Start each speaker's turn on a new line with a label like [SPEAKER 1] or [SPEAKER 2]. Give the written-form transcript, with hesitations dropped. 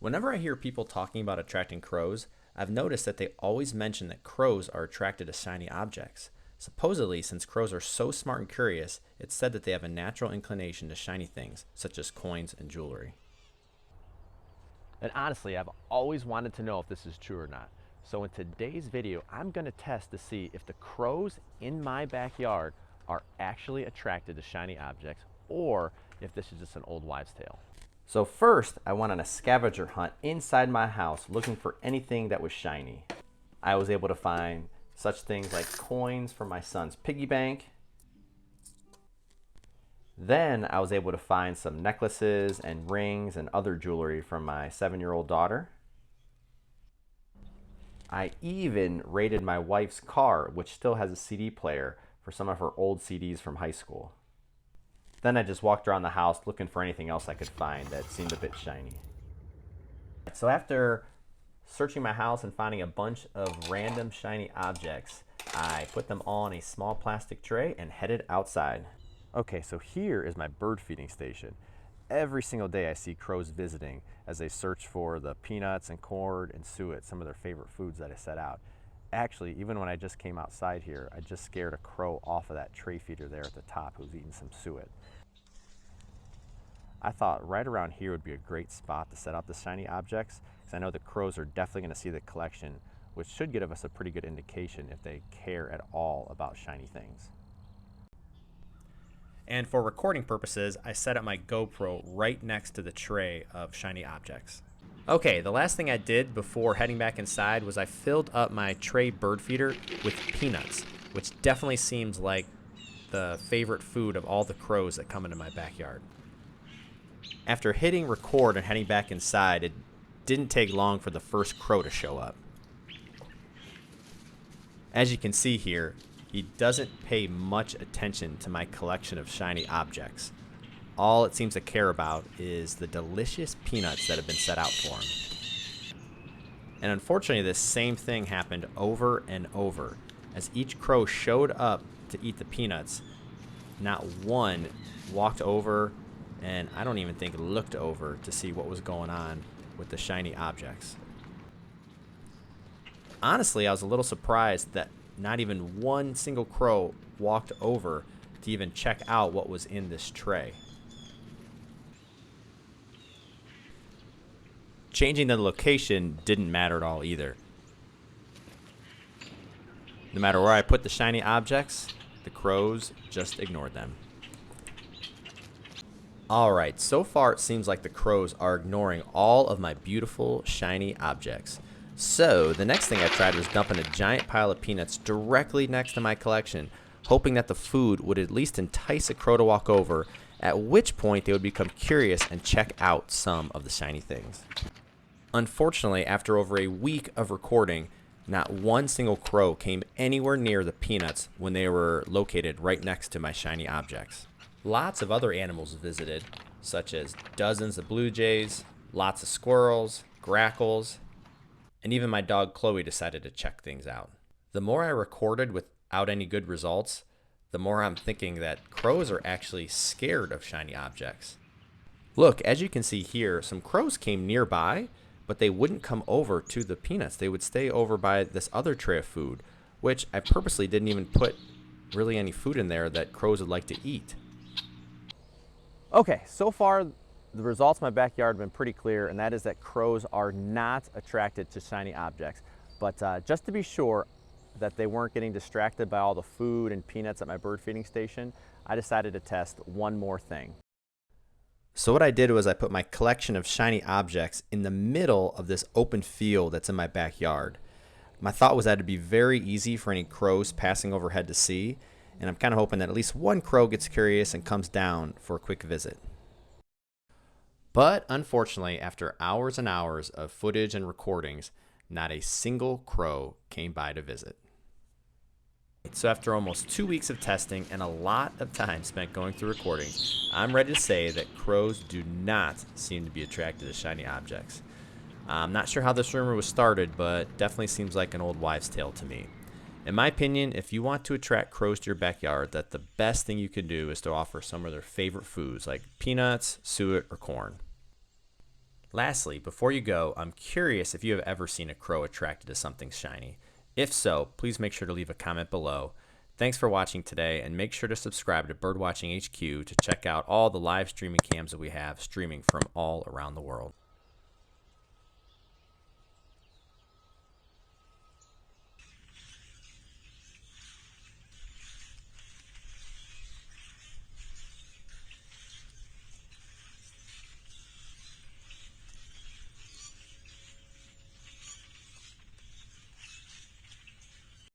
[SPEAKER 1] Whenever I hear people talking about attracting crows, I've noticed that they always mention that crows are attracted to shiny objects. Supposedly, since crows are so smart and curious, it's said that they have a natural inclination to shiny things, such as coins and jewelry.
[SPEAKER 2] And honestly, I've always wanted to know if this is true or not. So in today's video, I'm gonna test to see if the crows in my backyard are actually attracted to shiny objects or if this is just an old wives' tale.
[SPEAKER 1] So first, I went on a scavenger hunt inside my house looking for anything that was shiny. I was able to find such things like coins from my son's piggy bank. Then I was able to find some necklaces and rings and other jewelry from my 7-year-old daughter. I even raided my wife's car, which still has a CD player, for some of her old CDs from high school. Then I just walked around the house looking for anything else I could find that seemed a bit shiny. So after searching my house and finding a bunch of random shiny objects, I put them all in a small plastic tray and headed outside. Okay, so here is my bird feeding station. Every single day I see crows visiting as they search for the peanuts and corn and suet, some of their favorite foods that I set out. Actually, even when I just came outside here, I just scared a crow off of that tray feeder there at the top who was eating some suet. I thought right around here would be a great spot to set up the shiny objects, because I know the crows are definitely going to see the collection, which should give us a pretty good indication if they care at all about shiny things. And for recording purposes, I set up my GoPro right next to the tray of shiny objects. Okay, the last thing I did before heading back inside was I filled up my tray bird feeder with peanuts, which definitely seems like the favorite food of all the crows that come into my backyard. After hitting record and heading back inside, it didn't take long for the first crow to show up. As you can see here, he doesn't pay much attention to my collection of shiny objects. All it seems to care about is the delicious peanuts that have been set out for him. And unfortunately, this same thing happened over and over. As each crow showed up to eat the peanuts, not one walked over, and I don't even think looked over to see what was going on with the shiny objects. Honestly, I was a little surprised that not even one single crow walked over to even check out what was in this tray. Changing the location didn't matter at all either. No matter where I put the shiny objects, the crows just ignored them. Alright, so far it seems like the crows are ignoring all of my beautiful shiny objects. So the next thing I tried was dumping a giant pile of peanuts directly next to my collection, hoping that the food would at least entice a crow to walk over, at which point they would become curious and check out some of the shiny things. Unfortunately, after over a week of recording, not one single crow came anywhere near the peanuts when they were located right next to my shiny objects. Lots of other animals visited, such as dozens of blue jays, lots of squirrels, grackles, and even my dog Chloe decided to check things out. The more I recorded without any good results, the more I'm thinking that crows are actually scared of shiny objects. Look, as you can see here, some crows came nearby, but they wouldn't come over to the peanuts. They would stay over by this other tray of food, which I purposely didn't even put really any food in there that crows would like to eat. Okay, so far the results in my backyard have been pretty clear, and that is that crows are not attracted to shiny objects. But just to be sure that they weren't getting distracted by all the food and peanuts at my bird feeding station, I decided to test one more thing. So what I did was I put my collection of shiny objects in the middle of this open field that's in my backyard. My thought was that it'd be very easy for any crows passing overhead to see, and I'm kind of hoping that at least one crow gets curious and comes down for a quick visit. But unfortunately, after hours and hours of footage and recordings, not a single crow came by to visit. So after almost 2 weeks of testing and a lot of time spent going through recordings, I'm ready to say that crows do not seem to be attracted to shiny objects. I'm not sure how this rumor was started, but definitely seems like an old wives' tale to me. In my opinion, if you want to attract crows to your backyard, that the best thing you can do is to offer some of their favorite foods like peanuts, suet, or corn. Lastly, before you go, I'm curious if you have ever seen a crow attracted to something shiny. If so, please make sure to leave a comment below. Thanks for watching today, and make sure to subscribe to Birdwatching HQ to check out all the live streaming cams that we have streaming from all around the world.